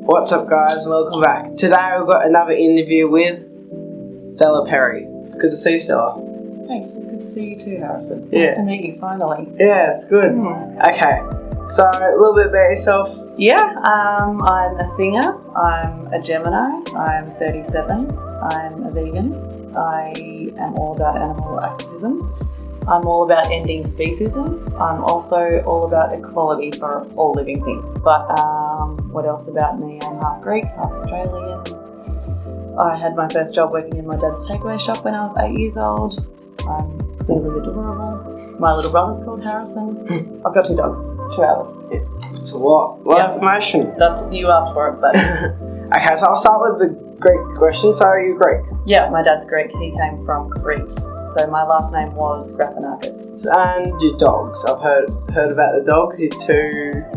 What's up, guys? Welcome back. Today we've got another interview with Stella Perry. It's good to see you, Stella. Thanks, it's good to see you too, Harrison. It's Yeah. nice to meet you finally. Yeah, it's good. Okay, so a little bit about yourself. Yeah, I'm a singer, I'm a Gemini, I'm 37, I'm a vegan, I am all about animal activism, I'm all about ending speciesism, I'm also all about equality for all living things. But what else about me? I'm half Greek, half Australian. I had my first job working in my dad's takeaway shop when I was 8 years old. I'm clearly adorable. My little brother's called Harrison. I've got 2 dogs, 2 hours. Yeah. It's a lot of information. That's, you asked for it, but Okay, so I'll start with the Greek question. So are you Greek? yeah, my dad's Greek. He came from Crete. So my last name was Graphanakis. And your dogs. I've heard about the dogs. Your 2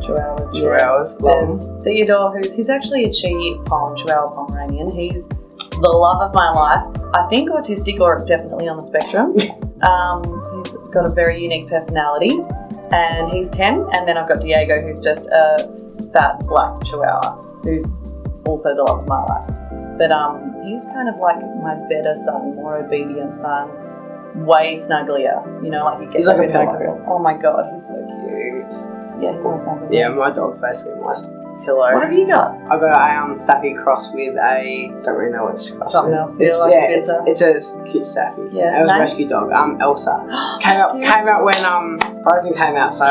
Chihuahuas. Chihuahuas. There's Theodore, he's actually a Chihuahua Pomeranian. He's the love of my life. I think autistic or definitely on the spectrum. He's got a very unique personality. And he's 10. And then I've got Diego, who's just a fat black Chihuahua, who's also the love of my life. But he's kind of like my better son, more obedient son. Way snugglier, you know, like he gets He's like a pillow. pillow. Oh my god, he's so cute. Yeah, he's so snuggle. Yeah, my dog basically my pillow. What have you got? I've got a Staffy cross with a, don't really know what it's crossed Something with. else, yeah, like a it's a cute Staffy. Yeah. It was a Name? rescue dog. Elsa. came out when Frozen came out, so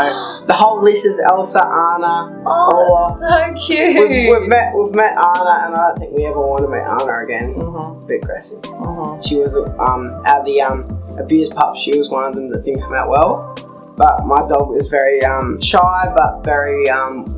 the whole list is Elsa, Anna, Oh, that's so cute. We've met Anna, and I don't think we ever want to meet Anna again. Mm-hmm. A bit aggressive. Mm-hmm. She was out of the abused pups. She was one of them that didn't come out well. But my dog is very shy, but very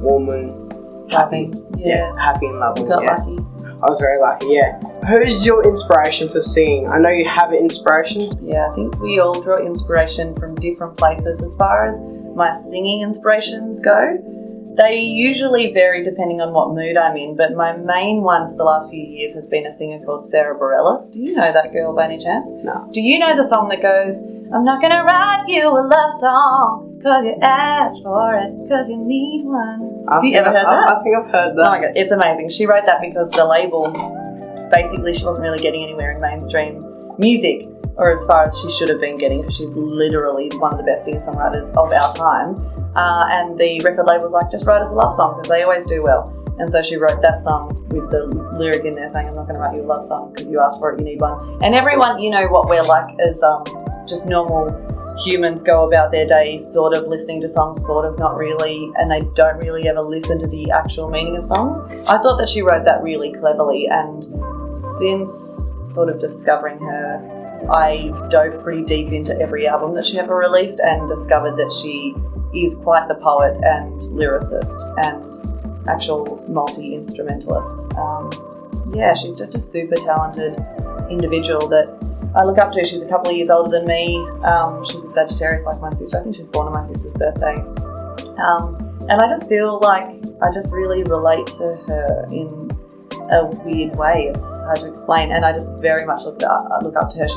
warm and happy. Yeah. Happy and loving. You got Yeah. lucky. I was very lucky. Yeah. Who's your inspiration for singing? I know you have inspirations. Yeah, I think we all draw inspiration from different places. As far as my singing inspirations go, they usually vary depending on what mood I'm in, but my main one for the last few years has been a singer called Sarah Bareilles. Do you know that girl by any chance? No. Do you know the song that goes, I'm not gonna write you a love song, cause you asked for it, cause you need one. Have you ever heard that? I think I've heard that. Oh my god, it's amazing. She wrote that because the label, basically she wasn't really getting anywhere in mainstream music, or as far as she should have been getting, because she's literally one of the best singer-songwriters of our time. And the record label was like, just write us a love song, because they always do well. And so she wrote that song with the lyric in there saying, I'm not going to write you a love song because you asked for it, you need one. And everyone, you know what we're like as just normal humans go about their day sort of listening to songs, sort of not really, and they don't really ever listen to the actual meaning of songs. I thought that she wrote that really cleverly, and since sort of discovering her, I dove pretty deep into every album that she ever released and discovered that she is quite the poet and lyricist and actual multi-instrumentalist. Yeah, she's just a super talented individual that I look up to. She's a couple of years older than me. She's a Sagittarius like my sister. I think she's born on my sister's birthday. And I just feel like I just really relate to her in a weird way. It's hard to explain. And I just very much look up to her.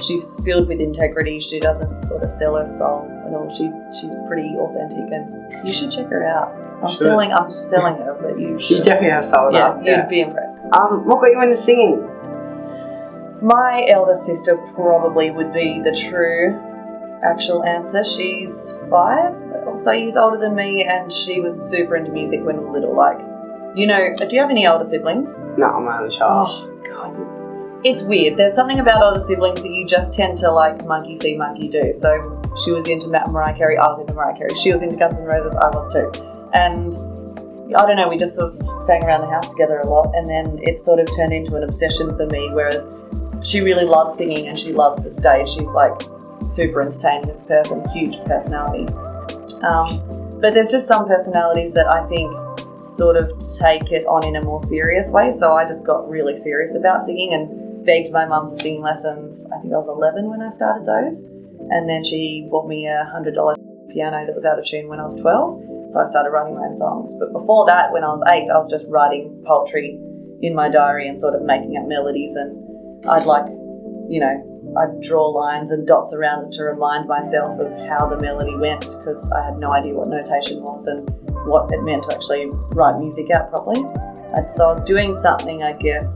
She's filled with integrity. She doesn't sort of sell her soul at all. She's pretty authentic, and you should check her out. I'm selling her, but you should. You definitely have sold up. Yeah, you'd be impressed. What got you into singing? My elder sister probably would be the true actual answer. She's 5 or so years older than me, and she was super into music when we were little. Like, you know, do you have any older siblings? No, I'm my only child. Oh, God. It's weird. There's something about older siblings that you just tend to like monkey see, monkey do. So she was into Mariah Carey, I was into Mariah Carey. She was into Guns N' Roses, I was too. And I don't know, we just sort of sang around the house together a lot, and then it sort of turned into an obsession for me, whereas she really loves singing and she loves the stage. She's like super entertaining as a person, huge personality. But there's just some personalities that I think sort of take it on in a more serious way. So I just got really serious about singing and begged my mum for singing lessons. I think I was 11 when I started those. And then she bought me a $100 piano that was out of tune when I was 12. So I started writing my own songs. But before that, when I was 8, I was just writing poetry in my diary and sort of making up melodies. And I'd I'd draw lines and dots around it to remind myself of how the melody went, because I had no idea what notation was. And what it meant to actually write music out properly. And so I was doing something, I guess,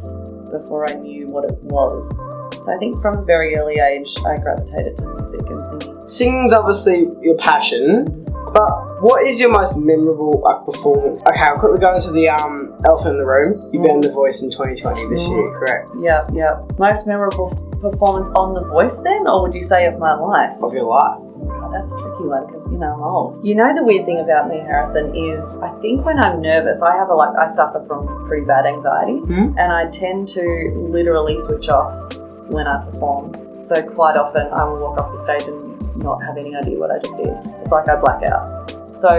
before I knew what it was. So I think from a very early age, I gravitated to music and singing. Singing's obviously your passion, but what is your most memorable performance? Okay, I'll quickly go into the elephant in the room. You banned The Voice in 2020 this year, correct? Yep. Most memorable performance on The Voice then, or would you say of my life? Of your life. That's a tricky one because, you know, I'm old. You know, the weird thing about me, Harrison, is I think when I'm nervous, I suffer from pretty bad anxiety, and I tend to literally switch off when I perform. So quite often I will walk off the stage and not have any idea what I just did. It's like I black out. So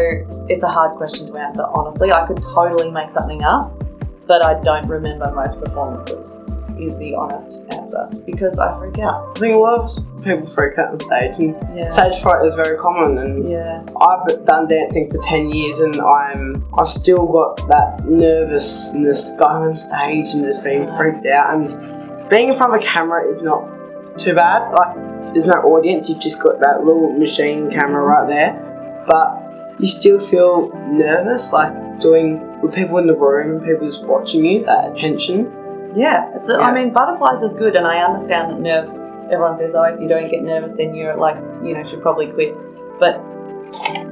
it's a hard question to answer, honestly. I could totally make something up, but I don't remember most performances, is the honest answer, because I freak out. I think a lot of people freak out on stage, and stage fright is very common. And I've done dancing for 10 years, and I've still got that nervousness going on stage and just being freaked out. And being in front of a camera is not too bad. Like, there's no audience, you've just got that little machine camera right there, but you still feel nervous, like doing with people in the room and people just watching you, that attention. I mean, butterflies is good, and I understand that nerves, everyone says, oh, if you don't get nervous, then you're like, you know, should probably quit. But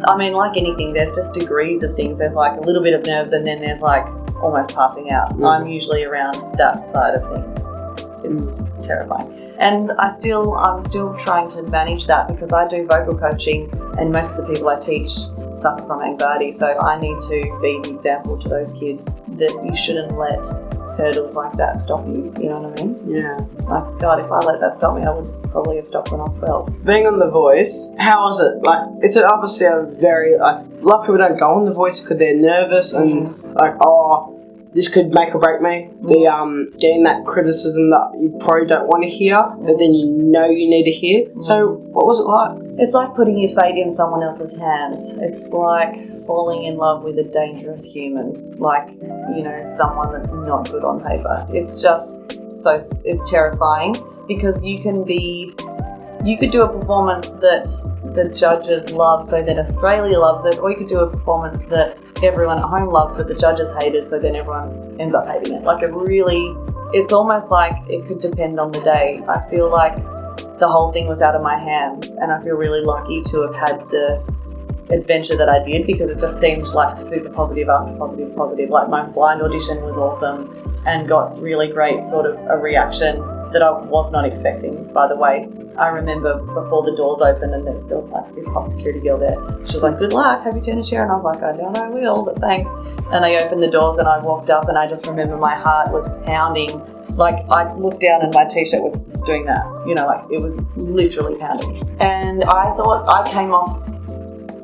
I mean, like anything, there's just degrees of things. There's like a little bit of nerves, and then there's like almost passing out. I'm usually around that side of things. It's terrifying. And I'm still trying to manage that, because I do vocal coaching, and most of the people I teach suffer from anxiety. So I need to be the example to those kids that you shouldn't let hurdles like that stop you. You know what I mean? Yeah. Like, God, if I let that stop me, I would probably have stopped when I was 12. Being on The Voice, how was it? Like, it's obviously a very, like, a lot of people don't go on The Voice because they're nervous and like, oh, this could make or break me. The getting that criticism that you probably don't want to hear, but then you know you need to hear. So what was it like? It's like putting your fate in someone else's hands. It's like falling in love with a dangerous human, like, you know, someone that's not good on paper. It's just it's terrifying, because you could do a performance that the judges love, so that Australia loves it, or you could do a performance that everyone at home loves, but the judges hate it, so then everyone ends up hating it. Like, it's almost like it could depend on the day. I feel like the whole thing was out of my hands, and I feel really lucky to have had the adventure that I did, because it just seemed like super positive after positive. Like, my blind audition was awesome and got really great sort of a reaction that I was not expecting, by the way. I remember before the doors opened, and there was like this hot security girl there. She was like, good luck, have you turned a chair? And I was like, I don't know, I will, but thanks. And they opened the doors, and I walked up, and I just remember my heart was pounding. Like, I looked down and my t-shirt was doing that, you know, like it was literally pounding. And I thought I came off,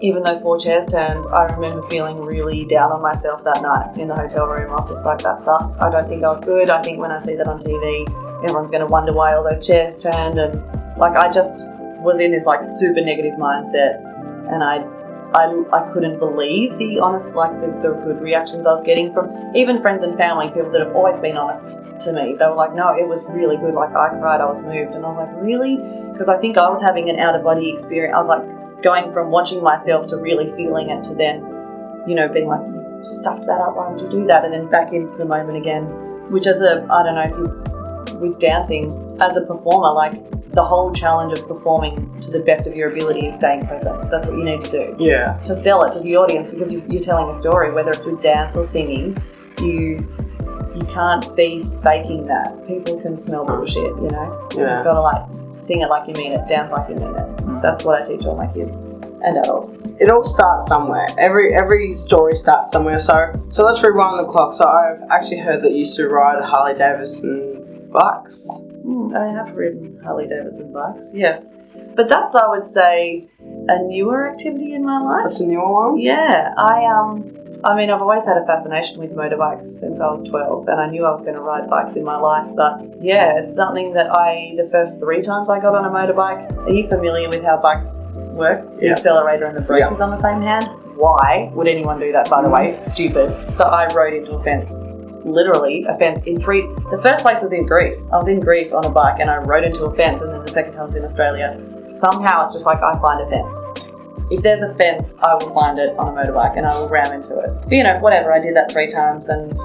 even though 4 chairs turned, I remember feeling really down on myself that night in the hotel room. I was just like, that sucked. I don't think I was good. I think when I see that on TV, everyone's going to wonder why all those chairs turned. And like, I just was in this like super negative mindset, and I couldn't believe the honest, like the good reactions I was getting from even friends and family, people that have always been honest to me. They were like, no, it was really good. Like, I cried, I was moved. And I was like, really? Because I think I was having an out-of-body experience. I was like going from watching myself to really feeling it, to then, you know, being like, you stuffed that up, why would you do that? And then back into the moment again, which as a, I don't know if you, with dancing, as a performer, like, the whole challenge of performing to the best of your ability is staying present. That's what you need to do. Yeah. To sell it to the audience, because you're telling a story, whether it's with dance or singing, you can't be faking that. People can smell bullshit, you know? Yeah. You've got to like sing it like you mean it, dance like you mean it. That's what I teach all my kids and adults. It all starts somewhere. Every story starts somewhere. So let's rewind the clock. So I've actually heard that you used to ride a Harley Davidson bikes. I have ridden Harley Davidson bikes, yes. But that's, I would say, a newer activity in my life. That's a newer one? Yeah. I mean, I've always had a fascination with motorbikes since I was 12, and I knew I was going to ride bikes in my life. But yeah, it's something that the first 3 times I got on a motorbike. Are you familiar with how bikes work? The accelerator and the brake is on the same hand. Why would anyone do that, by the way? It's stupid. So I rode into a fence. Literally a fence the first place was in Greece. I was in Greece on a bike and I rode into a fence, and then the second time was in Australia. Somehow it's just like I find a fence. if there's a fence, I will find it on a motorbike and I will ram into it. But, you know, whatever, I did that 3 times and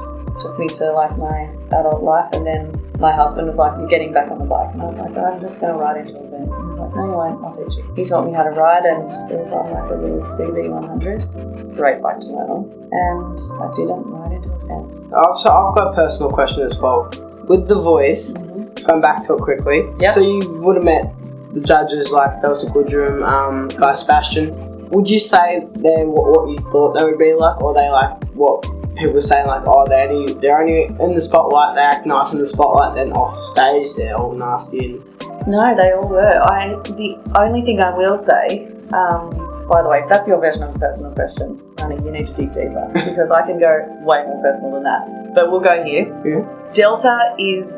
took me to like my adult life, and then my husband was like, you're getting back on the bike, and I was like, I'm just going to ride into a fence. He was like, no you won't, I'll teach you. He taught me how to ride, and it was on like a little CB100, great bike to learn on, and I didn't ride into a fence. So I've got a personal question as well. With The Voice, going back to it quickly, so you would have met the judges, like there was a good room, Guy Sebastian. Would you say they're what you thought they would be like, or they like what people were saying, like, oh, they're only in the spotlight, they act nice in the spotlight, then off stage they're all nasty? No, they all were. The only thing I will say, by the way, if that's your version of a personal question, honey, you need to dig deeper, because I can go way more personal than that. But we'll go here. Yeah. Delta is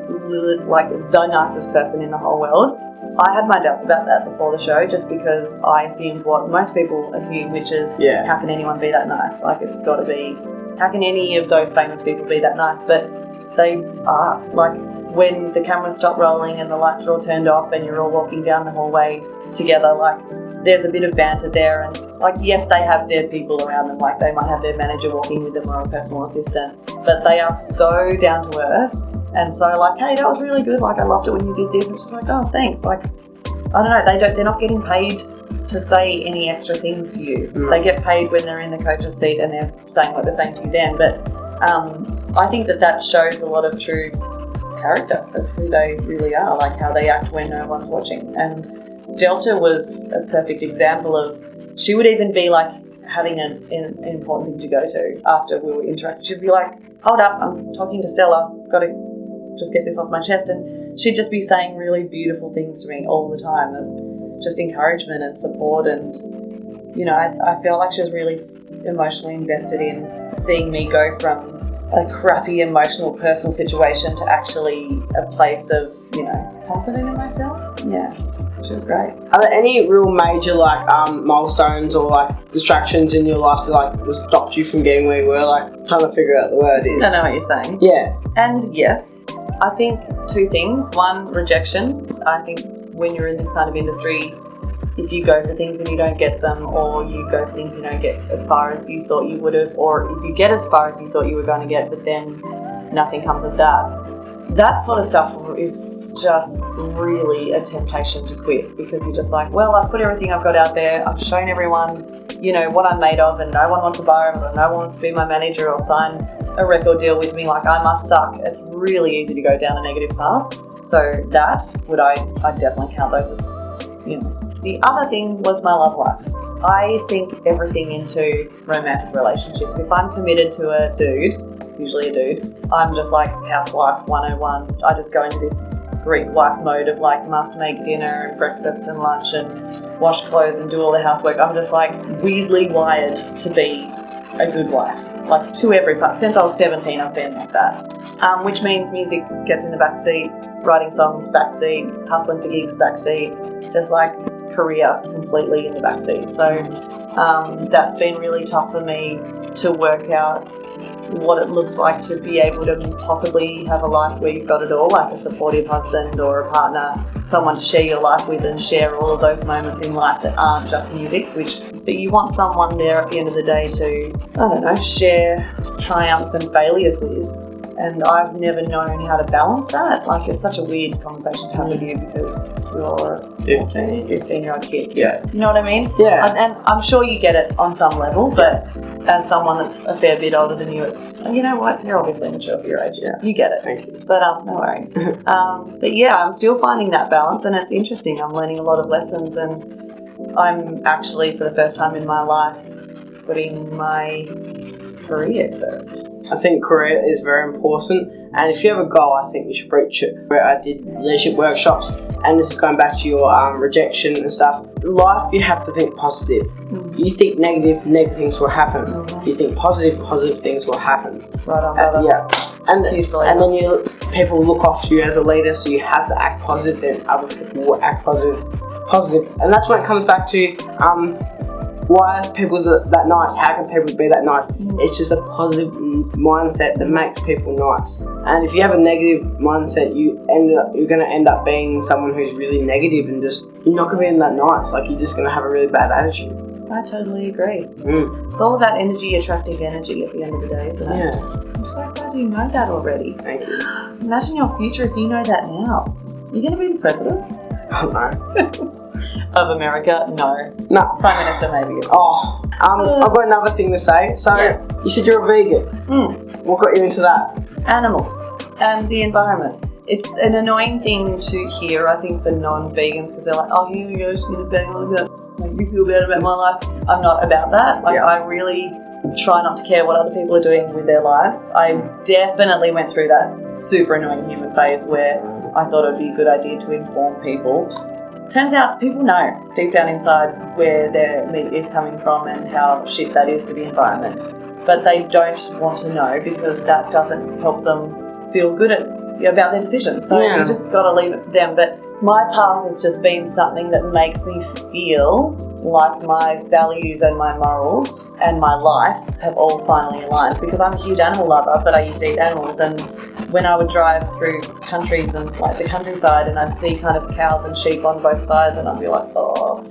like the nicest person in the whole world. I had my doubts about that before the show, just because I assumed what most people assume, which is, how can anyone be that nice? Like, it's got to be, how can any of those famous people be that nice? But they are. Like, when the cameras stop rolling and the lights are all turned off and you're all walking down the hallway together, like, there's a bit of banter there, and like, yes, they have their people around them, like they might have their manager walking with them or a personal assistant, but they are so down to earth. And so, like, hey, that was really good, like, I loved it when you did this. And she's like, oh, thanks. Like, I don't know, they're not getting paid to say any extra things to you. They get paid when they're in the coach's seat and they're saying what they're saying to you then. But I think that shows a lot of true character of who they really are, like how they act when no one's watching. And Delta was a perfect example of, she would even be like having an important thing to go to after we were interacting. She'd be like, hold up, I'm talking to Stella, got to just get this off my chest, and she'd just be saying really beautiful things to me all the time, and just encouragement and support. And you know, I feel like she was really emotionally invested in seeing me go from a crappy emotional personal situation to actually a place of, you know, confident in myself. Yeah, she was great. Are there any real major like milestones or like distractions in your life that like stopped you from getting where you were? Like, trying to figure out the word is. I know what you're saying. Yeah. And yes, I think 2 things. One, rejection. I think when you're in this kind of industry, if you go for things and you don't get them, or you go for things you don't get as far as you thought you would have, or if you get as far as you thought you were going to get, but then nothing comes of that sort of stuff is just really a temptation to quit, because you're just like, well, I've put everything I've got out there, I've shown everyone, you know, what I'm made of, and no one wants to buy it, or no one wants to be my manager or sign a record deal with me, like I must suck. It's really easy to go down a negative path. So that I'd definitely count those as, you know. The other thing was my love life. I sink everything into romantic relationships. If I'm committed to a dude, usually a dude, I'm just like housewife 101. I just go into this Greek wife mode of like must make dinner and breakfast and lunch and wash clothes and do all the housework. I'm just like weirdly wired to be a good wife. Like to every part. Since I was 17, I've been like that. Which means music gets in the backseat, writing songs backseat, hustling for gigs backseat, just like career completely in the backseat. So that's been really tough for me to work out what it looks like to be able to possibly have a life where you've got it all, like a supportive husband or a partner, someone to share your life with and share all of those moments in life that aren't just music, but you want someone there at the end of the day to, I don't know, share triumphs and failures with. And I've never known how to balance that. Like, it's such a weird conversation to have with you because you're a 15-year-old kid. Yeah. You know what I mean? Yeah. And I'm sure you get it on some level, but as someone that's a fair bit older than you, it's, you know what, you're obviously mature for your age. Yeah. You get it. Thank you. But no worries. But yeah, I'm still finding that balance, and it's interesting. I'm learning a lot of lessons, and I'm actually, for the first time in my life, putting my career first. I think career is very important, and if you have a goal, I think you should reach it. Where I did leadership workshops, and this is going back to your rejection and stuff. Life, you have to think positive. You think negative things will happen. You think positive things will happen. Right on, brother. Yeah, and then people look after you as a leader, so you have to act positive, and other people will act positive, and that's when it comes back to why is people that nice? How can people be that nice? It's just a positive mindset that makes people nice. And if you have a negative mindset, you're going to end up being someone who's really negative, and just you're not going to be that nice. Like, you're just going to have a really bad attitude. I totally agree. Mm. It's all about energy attracting energy at the end of the day, isn't it? Yeah. I'm so glad you know that already. Thank you. Imagine your future if you know that now. You're going to be the president? I don't know. Of America? No. No. Prime Minister, maybe. Oh, I've got another thing to say. So, Yes. you said you're a vegan. What got you into that? Animals and the environment. It's an annoying thing to hear, I think, for non-vegans, because they're like, oh, here you go, she's a vegan, look at that, make me feel bad about my life. I'm not about that. Like, I really try not to care what other people are doing with their lives. I definitely went through that super annoying human phase where I thought it would be a good idea to inform people. Turns out people know deep down inside where their meat is coming from and how shit that is for the environment. But they don't want to know because that doesn't help them feel good about their decisions. So you just got to leave it to them. But my path has just been something that makes me feel like my values and my morals and my life have all finally aligned, because I'm a huge animal lover, but I used to eat animals. And when I would drive through countries and like the countryside and I'd see kind of cows and sheep on both sides and I'd be like, oh,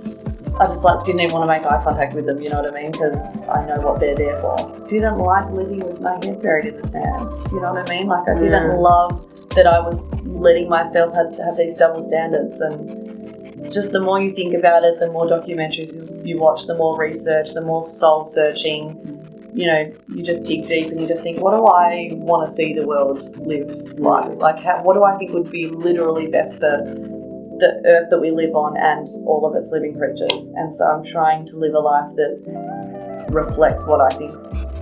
I just like didn't even want to make eye contact with them, you know what I mean? Because I know what they're there for. Didn't like living with my head buried in the sand, you know what I mean? Like I didn't love that I was letting myself have these double standards. And just the more you think about it, the more documentaries you watch, the more research, the more soul searching, you know, you just dig deep and you just think, what do I want to see the world live like? Like, what do I think would be literally best for the earth that we live on and all of its living creatures? And so I'm trying to live a life that reflects what I think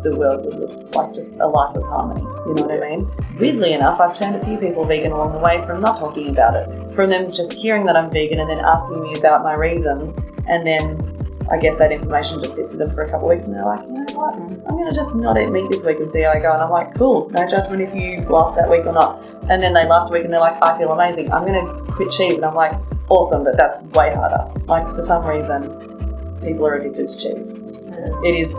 the world would look like, just a life of harmony, you know what I mean? Weirdly enough, I've turned a few people vegan along the way from not talking about it, from them just hearing that I'm vegan and then asking me about my reason, and then I guess that information just sits with them for a couple of weeks and they're like, you know what, I'm going to just not eat meat this week and see how I go. And I'm like, cool, no judgment if you last that week or not. And then they last a week and they're like, I feel amazing, I'm going to quit cheese. And I'm like, awesome, but that's way harder. Like, for some reason, people are addicted to cheese. It is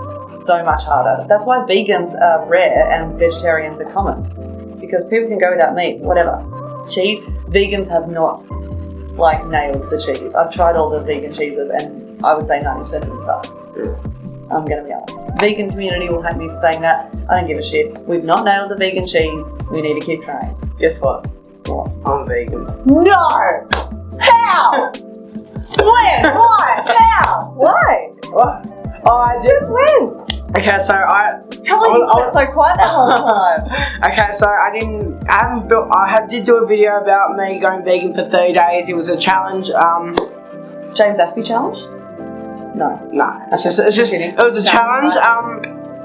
so much harder. That's why vegans are rare and vegetarians are common, because people can go without meat, whatever. Cheese, vegans have not like nailed the cheese. I've tried all the vegan cheeses and I would say 90% of them suck. I'm going to be honest. Vegan community will hate me for saying that. I don't give a shit. We've not nailed the vegan cheese. We need to keep trying. Guess what? What? I'm vegan. No! How? When? Why? How? Why? What? Oh, I did. When? Okay, so How long you been so quiet that whole time? Okay, so I did do a video about me going vegan for 30 days. It was a challenge. James Aspie challenge? No. It was a challenge.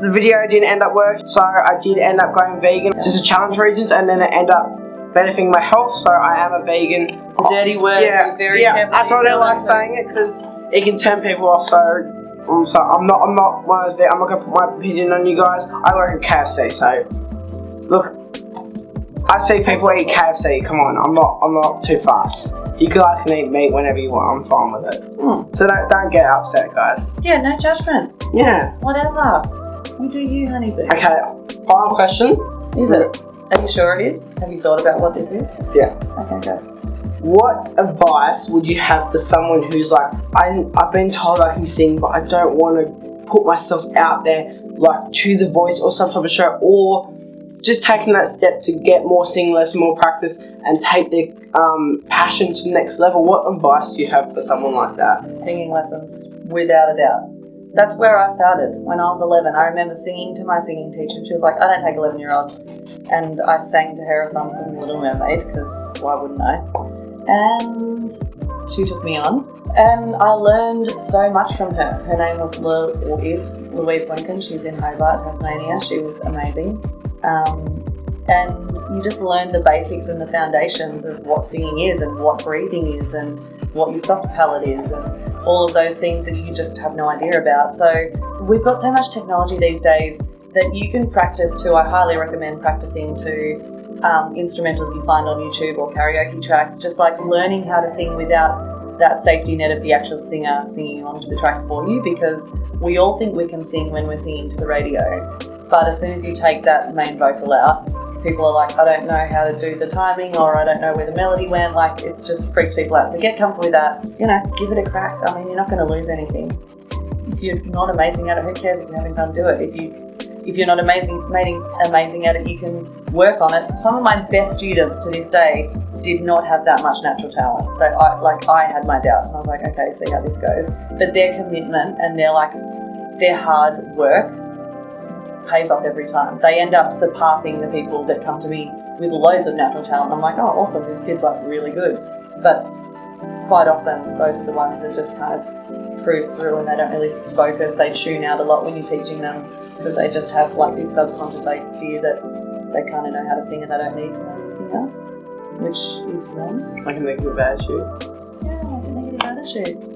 The video didn't end up working, so I did end up going vegan. Just a challenge regions, and then it ended up benefiting my health. So I am a vegan. The dirty word. Yeah, very careful. that's why I don't like saying it, because it can turn people off. So I'm not one of those. I'm not gonna put my opinion on you guys. I work at KFC, so look, I see people eat KFC. Come on, I'm not too fast. You guys can eat meat whenever you want. I'm fine with it. So don't get upset, guys. Yeah, no judgment. Yeah. Whatever. You do you, honeybee. Okay. Final question. Is it? Are you sure it is? Have you thought about what this is? Yeah. Okay, go. What advice would you have for someone who's like, I've been told I can sing, but I don't want to put myself out there, like to The Voice or some type of show, or just taking that step to get more singing lessons, more practice, and take their passion to the next level? What advice do you have for someone like that? Singing lessons, without a doubt. That's where I started when I was 11. I remember singing to my singing teacher. She was like, I don't take 11-year-olds. And I sang to her a song from Little Mermaid, because why wouldn't I? And she took me on. And I learned so much from her. Her name was is Louise Lincoln. She's in Hobart, Tasmania. She was amazing. And you just learn the basics and the foundations of what singing is and what breathing is and what your soft palate is and all of those things that you just have no idea about. So we've got so much technology these days that you can practice to. I highly recommend practicing to instrumentals you find on YouTube or karaoke tracks, just like learning how to sing without that safety net of the actual singer singing along to the track for you, because we all think we can sing when we're singing to the radio. But as soon as you take that main vocal out, people are like, I don't know how to do the timing, or I don't know where the melody went. Like, it just freaks people out. So get comfortable with that. You know, give it a crack. I mean, you're not going to lose anything. If you're not amazing at it, who cares if you're having fun? Do it. If you're not amazing at it, you can work on it. Some of my best students to this day did not have that much natural talent. So I had my doubts, and I was like, okay, see how this goes. But their commitment and their hard work pays off every time. They end up surpassing the people that come to me with loads of natural talent. I'm like, oh, awesome, this kid's like really good. But quite often, those are the ones that just kind of cruise through and they don't really focus. They tune out a lot when you're teaching them because they just have like this subconscious idea that they kind of know how to sing and they don't need to know anything else, which is wrong. Like a negative attitude. Yeah, like a negative attitude.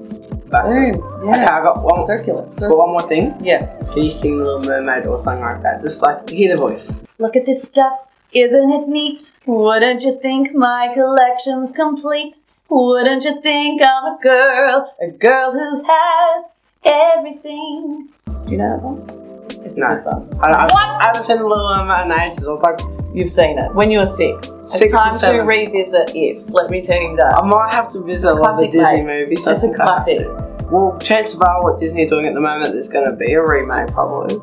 Boom. Yeah. Okay, I got one. Circular. Got one more thing. Yeah. Can you sing Little Mermaid or something like that? Just like hear the voice. Look at this stuff, isn't it neat? Wouldn't you think my collection's complete? Wouldn't you think I'm a girl who has everything? Do you know that one? It's a good song. I haven't seen Little Mermaid in ages. I was like, you've seen it when you were 6. Six it's time or seven. to revisit it. Let me tell you that. I might have to visit a lot of the Disney movies. It's a classic. Well, chances are what Disney are doing at the moment, there's going to be a remake probably.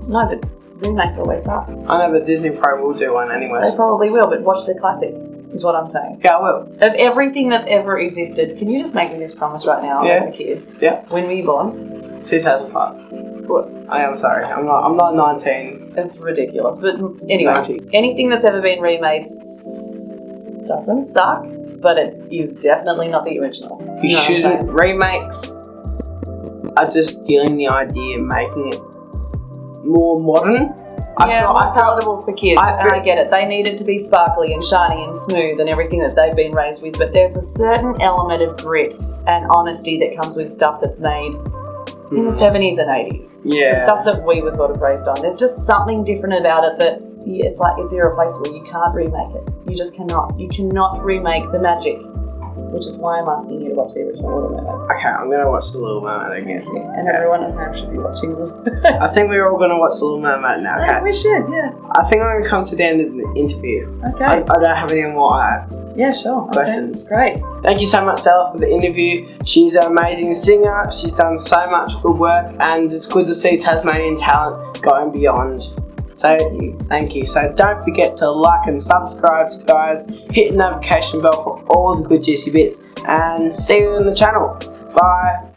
No, but remakes always suck. I know, but Disney probably will do one anyway. They probably will, but watch the classic, is what I'm saying. Yeah, I will. Of everything that's ever existed, can you just make me this promise right now as a kid? Yeah. When were you born? 2005. What? I am sorry. I'm not 19. It's ridiculous. But anyway, 90. Anything that's ever been remade doesn't suck, but it is definitely not the original. You shouldn't. Remakes are just stealing the idea and making it more modern. More palatable for kids. I get it. They need it to be sparkly and shiny and smooth and everything that they've been raised with, but there's a certain element of grit and honesty that comes with stuff that's made in the 70s and 80s. Yeah. The stuff that we were sort of raised on. There's just something different about it that it's like it's irreplaceable. You can't remake it. You just cannot. You cannot remake the magic, which is why I'm asking you to watch the original Little Mermaid. Okay, I'm going to watch The Little Mermaid again. And everyone at home should be watching Little Mermaid. I think we're all going to watch The Little Mermaid now, okay? Yeah, we should, yeah. I think I'm going to come to the end of the interview. Okay. I don't have any more Yeah, sure. questions. Okay. Great. Thank you so much, Stella, for the interview. She's an amazing singer. She's done so much good work, and it's good to see Tasmanian talent going beyond. So, thank you. So, don't forget to like and subscribe, guys. Hit the notification bell for all the good juicy bits, and see you on the channel. Bye.